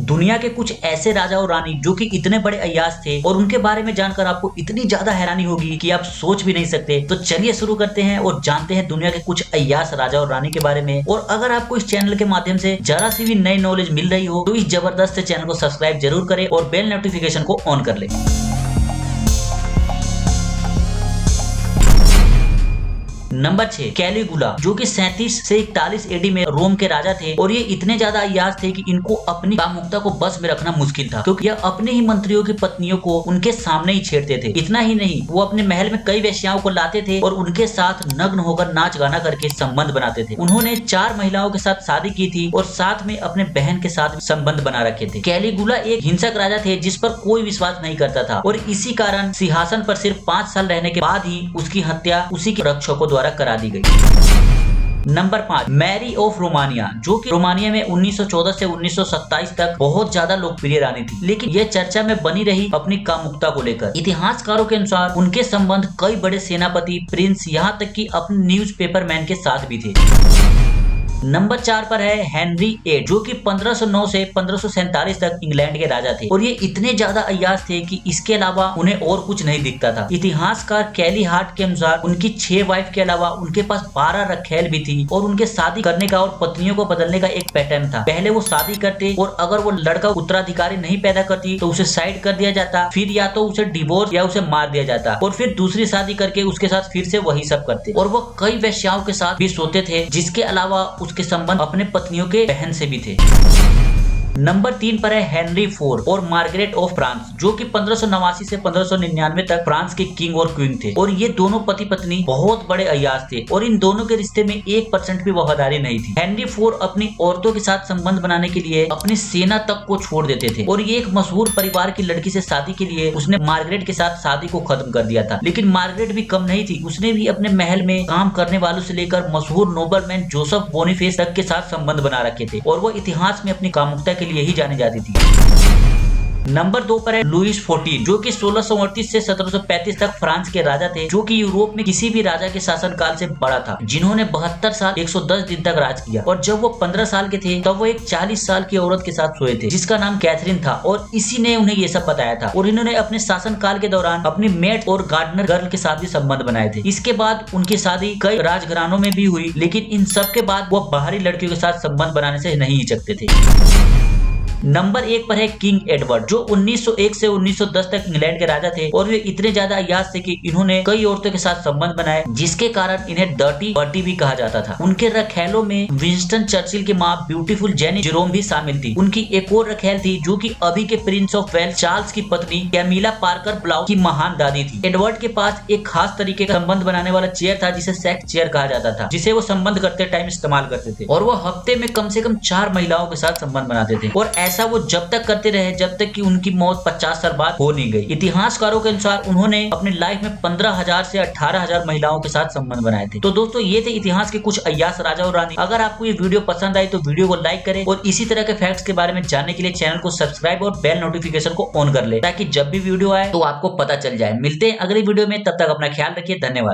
दुनिया के कुछ ऐसे राजा और रानी जो कि इतने बड़े अय्याज थे और उनके बारे में जानकर आपको इतनी ज्यादा हैरानी होगी कि आप सोच भी नहीं सकते। तो चलिए शुरू करते हैं और जानते हैं दुनिया के कुछ अय्याज राजा और रानी के बारे में। और अगर आपको इस चैनल के माध्यम से जरा सी भी नई नॉलेज मिल रही हो तो इस जबरदस्त चैनल को सब्सक्राइब जरूर करें और बेल नोटिफिकेशन को ऑन कर ले। नंबर 6 कैलिगुला, जो कि 37 से 41 एडी में रोम के राजा थे और ये इतने ज्यादा अय्याज थे कि इनको अपनी कामुकता को बस में रखना मुश्किल था, क्योंकि यह अपने ही मंत्रियों की पत्नियों को उनके सामने ही छेड़ते थे। इतना ही नहीं, वो अपने महल में कई वेश्याओं को लाते थे और उनके साथ नग्न होकर नाच गाना करके संबंध बनाते थे। उन्होंने 4 महिलाओं के साथ शादी की थी और साथ में अपने बहन के साथ संबंध बना रखे थे। कैलिगुला एक हिंसक राजा थे जिस पर कोई विश्वास नहीं करता था और इसी कारण सिंहासन पर सिर्फ 5 साल रहने के बाद ही उसकी हत्या उसी के रक्षकों द्वारा करा दी गई। नंबर 5 मैरी ऑफ रोमानिया, जो कि रोमानिया में 1914 से 1927 तक बहुत ज्यादा लोकप्रिय रानी थी, लेकिन यह चर्चा में बनी रही अपनी कामुकता को लेकर। इतिहासकारों के अनुसार उनके संबंध कई बड़े सेनापति, प्रिंस, यहाँ तक कि अपने न्यूज़पेपर मैन के साथ भी थे। नंबर 4 पर है हेनरी 8, जो कि 1509 से 1547 तक इंग्लैंड के राजा थे और ये इतने ज्यादा अय्याज थे कि इसके अलावा उन्हें और कुछ नहीं दिखता था। इतिहासकार कैली हार्ट के अनुसार उनकी 6 वाइफ के अलावा उनके पास 12 रखैल भी थी और उनके शादी करने का और पत्नियों को बदलने का एक पैटर्न था। पहले वो शादी करते और अगर वो लड़का उत्तराधिकारी नहीं पैदा करती तो उसे साइड कर दिया जाता, फिर या तो उसे डिवोर्स या उसे मार दिया जाता और फिर दूसरी शादी करके उसके साथ फिर से वही सब करते। और वो कई वेश्याओं के साथ भी सोते थे, जिसके अलावा के संबंध अपने पत्नियों के बहन से भी थे। नंबर 3 पर है हेनरी 4 और मार्गरेट ऑफ फ्रांस, जो कि 1589 से 1599 तक फ्रांस के किंग और क्वीन थे और ये दोनों पति पत्नी बहुत बड़े अय्याज थे और इन दोनों के रिश्ते में 1% भी वफादारी नहीं थी। हेनरी 4 अपनी औरतों के साथ संबंध बनाने के लिए अपनी सेना तक को छोड़ देते थे और ये एक मशहूर परिवार की लड़की से शादी के लिए उसने मार्गरेट के साथ शादी को खत्म कर दिया था। लेकिन मार्गरेट भी कम नहीं थी, उसने भी अपने महल में काम करने वालों से लेकर मशहूर नोबलमैन जोसेफ बोनीफेस तक के साथ संबंध बना रखे थे और वो इतिहास में अपनी कामुकता के लिए ही जानी जाती थी। नंबर 2 पर है लुईस 14, जो कि 1638 से 1735 तक फ्रांस के राजा थे, जो कि यूरोप में किसी भी राजा के शासनकाल से बड़ा था, जिन्होंने 72 साल 110 दिन तक राज किया। और जब वो 15 साल के थे तब वो एक 40 साल की औरत के साथ सोए थे जिसका नाम कैथरीन था और इसी ने उन्हें ये सब बताया था। और इन्होंने अपने शासनकाल के दौरान अपनी मेड और गार्डनर गर्ल के साथ भी संबंध बनाए थे। इसके बाद उनकी शादी कई राजघरानों में भी हुई, लेकिन इन सब के बाद वो बाहरी लड़कियों के साथ संबंध बनाने से नहीं हिचकते थे। नंबर 1 पर है किंग एडवर्ड, जो 1901 से 1910 तक इंग्लैंड के राजा थे और वे इतने ज्यादा अय्याज थे कि इन्होंने कई औरतों के साथ संबंध बनाए, जिसके कारण इन्हें डर्टी बर्टी भी कहा जाता था। उनके रखैलों में विंस्टन चर्चिल की मां ब्यूटीफुल जेनी जेरोम भी शामिल थी। उनकी एक और रखैल थी जो कि अभी के प्रिंस ऑफ वेल्स चार्ल्स की पत्नी कैमिला पार्कर ब्लाउ की महान दादी थी। एडवर्ड के पास एक खास तरीके का संबंध बनाने वाला चेयर था जिसे सेक्स चेयर कहा जाता था, जिसे वो संबंध करते टाइम इस्तेमाल करते थे और वो हफ्ते में कम से कम 4 महिलाओं के साथ संबंध बनाते थे और ऐसा वो जब तक करते रहे जब तक कि उनकी मौत 50 साल बाद हो नहीं गई। इतिहासकारों के अनुसार उन्होंने अपनी लाइफ में 15,000 से 18,000 महिलाओं के साथ संबंध बनाए थे। तो दोस्तों ये थे इतिहास के कुछ अय्याज राजा और रानी। अगर आपको ये वीडियो पसंद आई तो वीडियो को लाइक करें और इसी तरह के फैक्ट्स के बारे में जानने के लिए चैनल को सब्सक्राइब और बेल नोटिफिकेशन को ऑन कर ले, ताकि जब भी वीडियो आए तो आपको पता चल जाए। मिलते हैं अगली वीडियो में, तब तक अपना ख्याल रखिए। धन्यवाद।